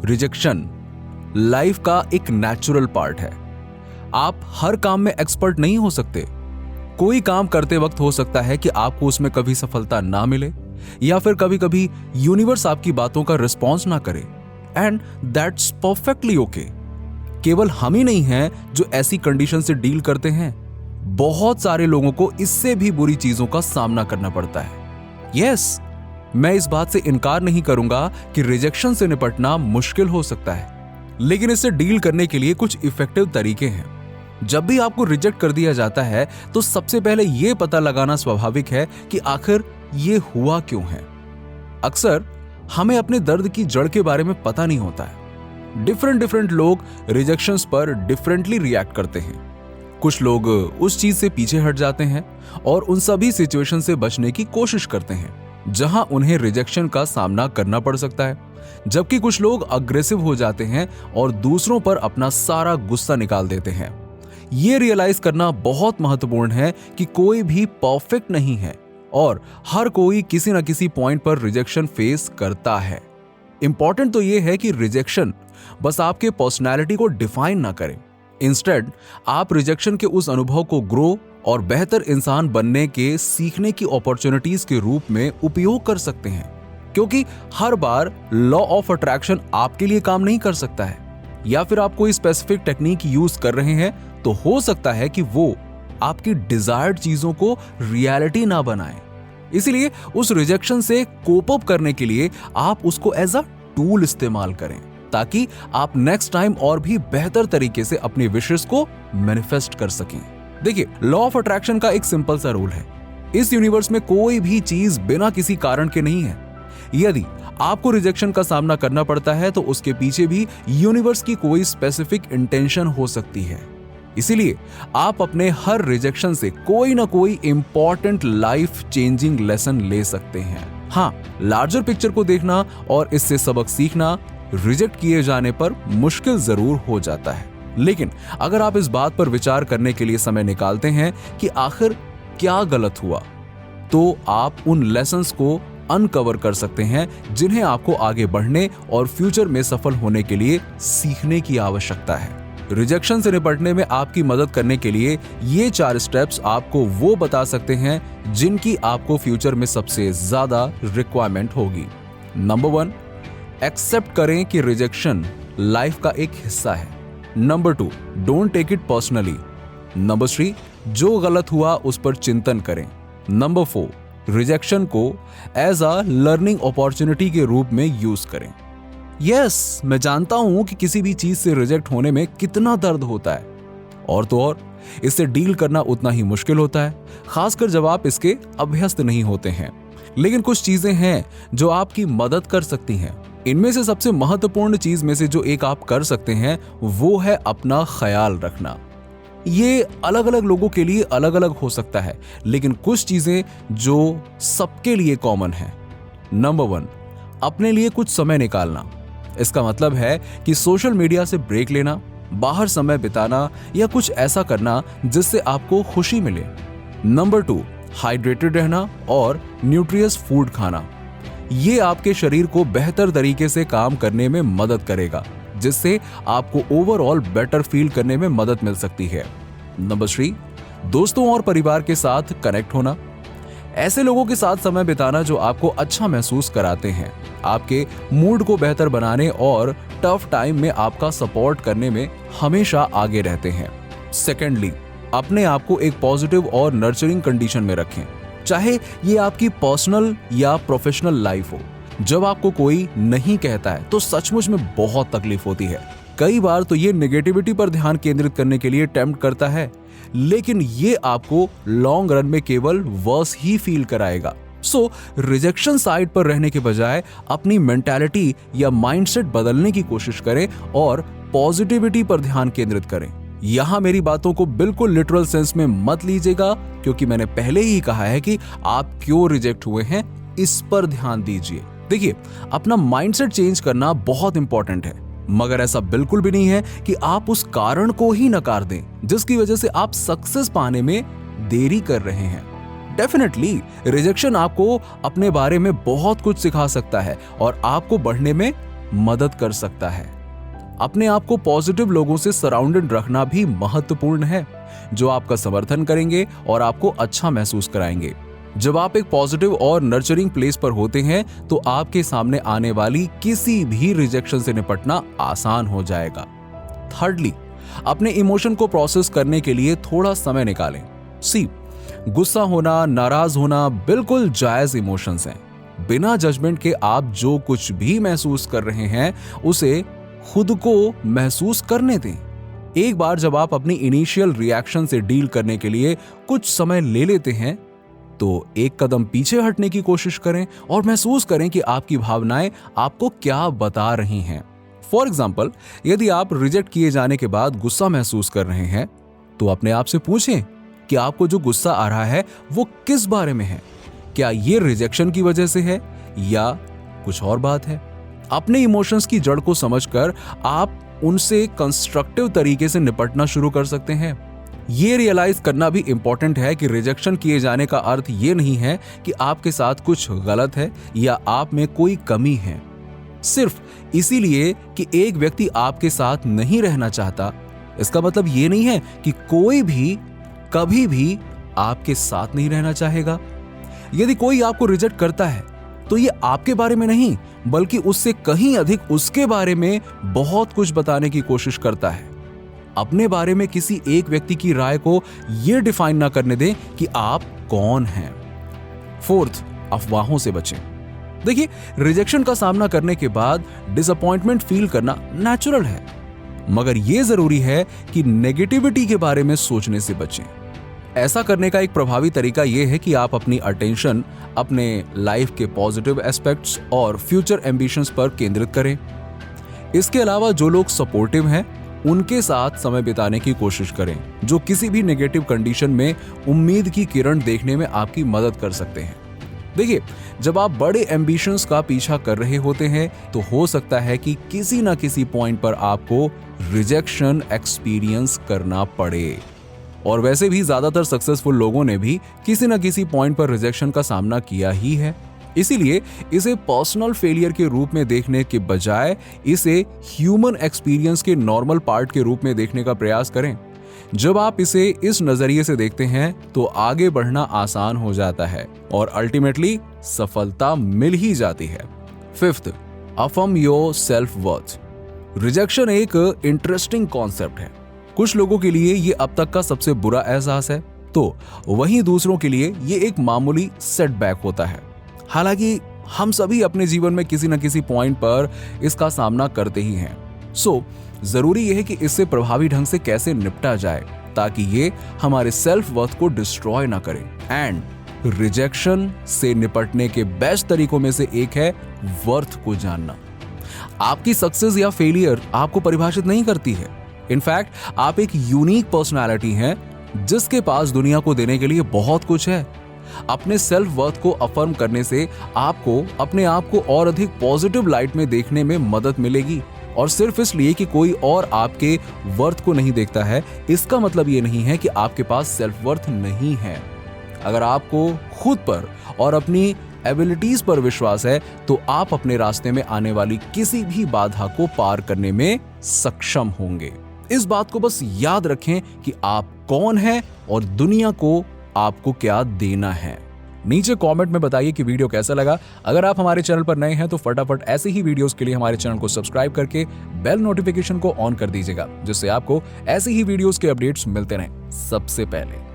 Rejection life का एक natural part है। आप हर काम में एक्सपर्ट नहीं हो सकते। कोई काम करते वक्त हो सकता है कि आपको उसमें कभी सफलता ना मिले या फिर कभी कभी यूनिवर्स आपकी बातों का रिस्पॉन्स ना करे, एंड दैट्स परफेक्टली ओके। केवल हम ही नहीं हैं जो ऐसी कंडीशन से डील करते हैं, बहुत सारे लोगों को इससे भी बुरी चीजों का सामना करना पड़ता है। यस, मैं इस बात से इनकार नहीं करूंगा कि रिजेक्शन से निपटना मुश्किल हो सकता है, लेकिन इससे डील करने के लिए कुछ इफेक्टिव तरीके हैं। जब भी आपको रिजेक्ट कर दिया जाता है तो सबसे पहले यह पता लगाना स्वाभाविक है कि आखिर ये हुआ क्यों है। अक्सर हमें अपने दर्द की जड़ के बारे में पता नहीं होता है। डिफरेंट लोग रिजेक्शंस पर डिफरेंटली रिएक्ट करते हैं। कुछ लोग उस चीज से पीछे हट जाते हैं और उन सभी सिचुएशन से बचने की कोशिश करते हैं जहां उन्हें रिजेक्शन का सामना करना पड़ सकता है, जबकि कुछ लोग अग्रेसिव हो जाते हैं और दूसरों पर अपना सारा गुस्सा निकाल देते हैं। ये रियलाइज करना बहुत महत्वपूर्ण है कि कोई भी परफेक्ट नहीं है और हर कोई किसी न किसी पॉइंट पर रिजेक्शन फेस करता है। इंपॉर्टेंट तो यह है कि रिजेक्शन बस आपके पर्सनैलिटी को डिफाइन ना करे। इंस्टेड आप रिजेक्शन के उस अनुभव को ग्रो और बेहतर इंसान बनने के सीखने की अपॉर्चुनिटीज के रूप में उपयोग कर सकते हैं, क्योंकि हर बार लॉ ऑफ अट्रैक्शन आपके लिए काम नहीं कर सकता है, या फिर आप कोई स्पेसिफिक टेक्निक यूज कर रहे हैं तो हो सकता है कि वो आपकी डिजायर्ड चीजों को रियलिटी ना बनाए। इसीलिए उस रिजेक्शन से कोप अप करने के लिए आप उसको एज अ टूल इस्तेमाल करें, ताकि आप नेक्स्ट टाइम और भी बेहतर तरीके से अपने विशेस को मैनिफेस्ट कर सकें। देखिए, लॉ ऑफ अट्रैक्शन का एक सिंपल सा रूल है। इस यूनिवर्स में कोई भी चीज बिना किसी कारण के नहीं है। यदि आपको रिजेक्शन का सामना करना पड़ता है तो उसके पीछे भी यूनिवर्स की कोई स्पेसिफिक इंटेंशन हो सकती है। इसीलिए आप अपने हर रिजेक्शन से कोई ना कोई इंपॉर्टेंट लाइफ चेंजिंग लेसन ले सकते हैं। हाँ, लार्जर पिक्चर को देखना और इससे सबक सीखना रिजेक्ट किए जाने पर मुश्किल जरूर हो जाता है, लेकिन अगर आप इस बात पर विचार करने के लिए समय निकालते हैं कि आखिर क्या गलत हुआ, तो आप उन लेसन्स को अनकवर कर सकते हैं जिन्हें आपको आगे बढ़ने और फ्यूचर में सफल होने के लिए सीखने की आवश्यकता है। रिजेक्शन से निपटने में आपकी मदद करने के लिए ये 4 स्टेप्स आपको वो बता सकते हैं जिनकी आपको फ्यूचर में सबसे ज्यादा रिक्वायरमेंट होगी। नंबर 1, एक्सेप्ट करें कि रिजेक्शन लाइफ का एक हिस्सा है। Number 2, don't take it personally. Number 3, जो गलत हुआ उस पर चिंतन करें। नंबर 4, रिजेक्शन को एज अ लर्निंग अपॉर्चुनिटी के रूप में यूज करें। यस, मैं जानता हूं कि किसी भी चीज से रिजेक्ट होने में कितना दर्द होता है, और तो और इससे डील करना उतना ही मुश्किल होता है, खासकर जब आप इसके अभ्यस्त नहीं होते हैं। लेकिन कुछ चीजें हैं जो आपकी मदद कर सकती हैं। इनमें से सबसे महत्वपूर्ण चीज में से जो एक आप कर सकते हैं वो है अपना ख्याल रखना। ये अलग अलग लोगों के लिए अलग अलग हो सकता है, लेकिन कुछ चीजें जो सबके लिए कॉमन है। नंबर 1, अपने लिए कुछ समय निकालना। इसका मतलब है कि सोशल मीडिया से ब्रेक लेना, बाहर समय बिताना या कुछ ऐसा करना जिससे आपको खुशी मिले। नंबर 2, हाइड्रेटेड रहना और न्यूट्रियस फूड खाना। ये आपके शरीर को बेहतर तरीके से काम करने में मदद करेगा, जिससे आपको ओवरऑल बेटर फील करने में मदद मिल सकती है। नंबर 3, दोस्तों और परिवार के साथ कनेक्ट होना। ऐसे लोगों के साथ समय बिताना जो आपको अच्छा महसूस कराते हैं, आपके मूड को बेहतर बनाने और टफ टाइम में आपका सपोर्ट करने में हमेशा आगे रहते हैं। सेकेंडली, अपने आप को एक पॉजिटिव और नर्चरिंग कंडीशन में रखें, चाहे ये आपकी पर्सनल या प्रोफेशनल लाइफ हो। जब आपको कोई नहीं कहता है तो सचमुच में बहुत तकलीफ होती है। कई बार तो ये नेगेटिविटी पर ध्यान केंद्रित करने के लिए टेम्प्ट करता है, लेकिन ये आपको लॉन्ग रन में केवल वर्स ही फील कराएगा। सो रिजेक्शन साइड पर रहने के बजाय अपनी मेंटालिटी या माइंडसेट बदलने की कोशिश करें और पॉजिटिविटी पर ध्यान केंद्रित करें। यहां मेरी बातों को बिल्कुल लिटरल सेंस में मत लीजिएगा, क्योंकि मैंने पहले ही कहा है कि आप क्यों रिजेक्ट हुए हैं इस पर ध्यान दीजिए। देखिए, अपना माइंडसेट चेंज करना बहुत इंपॉर्टेंट है, मगर ऐसा बिल्कुल भी नहीं है कि आप उस कारण को ही नकार दें जिसकी वजह से आप सक्सेस पाने में देरी कर रहे हैं। डेफिनेटली रिजेक्शन आपको अपने बारे में बहुत कुछ सिखा सकता है और आपको बढ़ने में मदद कर सकता है। अपने आप को पॉजिटिव लोगों से सराउंडेड रखना भी महत्वपूर्ण है, जो आपका समर्थन करेंगे और आपको अच्छा महसूस कराएंगे। जब आप एक पॉजिटिव और नर्चरिंग प्लेस पर होते हैं तो आपके सामने आने वाली किसी भी रिजेक्शन से निपटना आसान हो जाएगा। थर्डली, अपने इमोशन को प्रोसेस करने के लिए थोड़ा समय निकालें। गुस्सा होना, नाराज होना बिल्कुल जायज इमोशंस हैं। बिना जजमेंट के आप जो कुछ भी महसूस कर रहे हैं उसे खुद को महसूस करने दें। एक बार जब आप अपनी इनिशियल रिएक्शन से डील करने के लिए कुछ समय ले लेते हैं तो एक कदम पीछे हटने की कोशिश करें और महसूस करें कि आपकी भावनाएं आपको क्या बता रही हैं। फॉर एग्जाम्पल, यदि आप रिजेक्ट किए जाने के बाद गुस्सा महसूस कर रहे हैं तो अपने आप से पूछें कि आपको जो गुस्सा आ रहा है वो किस बारे में है। क्या ये रिजेक्शन की वजह से है या कुछ और बात है? अपने इमोशंस की जड़ को समझकर आप उनसे कंस्ट्रक्टिव तरीके से निपटना शुरू कर सकते हैं। ये रियलाइज करना भी इंपॉर्टेंट है कि रिजेक्शन किए जाने का अर्थ ये नहीं है कि आपके साथ कुछ गलत है या आप में कोई कमी है। सिर्फ इसीलिए कि एक व्यक्ति आपके साथ नहीं रहना चाहता, इसका मतलब ये नहीं है कि कोई भी कभी भी आपके साथ नहीं रहना चाहेगा। यदि कोई आपको रिजेक्ट करता है तो ये आपके बारे में नहीं बल्कि उससे कहीं अधिक उसके बारे में बहुत कुछ बताने की कोशिश करता है। अपने बारे में किसी एक व्यक्ति की राय को यह डिफाइन ना करने दें कि आप कौन हैं। फोर्थ, अफवाहों से बचें। देखिए, रिजेक्शन का सामना करने के बाद डिसअपॉइंटमेंट फील करना नेचुरल है, मगर यह जरूरी है कि नेगेटिविटी के बारे में सोचने से बचें। ऐसा करने का एक प्रभावी तरीका यह है कि आप अपनी अटेंशन अपने लाइफ के पॉजिटिव एस्पेक्ट्स और फ्यूचर एम्बिशंस पर केंद्रित करें। इसके अलावा जो लोग सपोर्टिव हैं उनके साथ समय बिताने की कोशिश करें, जो किसी भी नेगेटिव कंडीशन में उम्मीद की किरण देखने में आपकी मदद कर सकते हैं। देखिए, जब आप बड़े एम्बिशंस का पीछा कर रहे होते हैं तो हो सकता है कि किसी ना किसी पॉइंट पर आपको रिजेक्शन एक्सपीरियंस करना पड़े। और वैसे भी ज्यादातर सक्सेसफुल लोगों ने भी किसी न किसी पॉइंट पर रिजेक्शन का सामना किया ही है। इसीलिए इसे पर्सनल फेलियर के रूप में देखने के बजाय इसे ह्यूमन एक्सपीरियंस के नॉर्मल पार्ट के रूप में देखने का प्रयास करें। जब आप इसे इस नजरिए से देखते हैं तो आगे बढ़ना आसान हो जाता है और अल्टीमेटली सफलता मिल ही जाती है। Fifth, affirm your self worth. Rejection एक इंटरेस्टिंग कॉन्सेप्ट है। कुछ लोगों के लिए ये अब तक का सबसे बुरा एहसास है, तो वहीं दूसरों के लिए ये एक मामूली सेटबैक होता है। हालांकि हम सभी अपने जीवन में किसी न किसी पॉइंट पर इसका सामना करते ही हैं। जरूरी यह है कि इससे प्रभावी ढंग से कैसे निपटा जाए ताकि ये हमारे सेल्फ वर्थ को डिस्ट्रॉय ना करे। एंड रिजेक्शन से निपटने के बेस्ट तरीकों में से एक है वर्थ को जानना। आपकी सक्सेस या फेलियर आपको परिभाषित नहीं करती है। इनफैक्ट आप एक यूनिक पर्सनालिटी हैं जिसके पास दुनिया को देने के लिए बहुत कुछ है। अपने सेल्फ वर्थ को अफर्म करने से आपको अपने आप को और अधिक पॉजिटिव लाइट में देखने में मदद मिलेगी। और सिर्फ इसलिए कि कोई और आपके वर्थ को नहीं देखता है, इसका मतलब ये नहीं है कि आपके पास सेल्फ वर्थ नहीं है। अगर आपको खुद पर और अपनी एबिलिटीज पर विश्वास है तो आप अपने रास्ते में आने वाली किसी भी बाधा को पार करने में सक्षम होंगे। इस बात को बस याद रखें कि आप कौन हैं और दुनिया को आपको क्या देना है। नीचे कमेंट में बताइए कि वीडियो कैसा लगा। अगर आप हमारे चैनल पर नए हैं तो फटाफट ऐसे ही वीडियोस के लिए हमारे चैनल को सब्सक्राइब करके बेल नोटिफिकेशन को ऑन कर दीजिएगा, जिससे आपको ऐसे ही वीडियोस के अपडेट्स मिलते रहें सबसे पहले।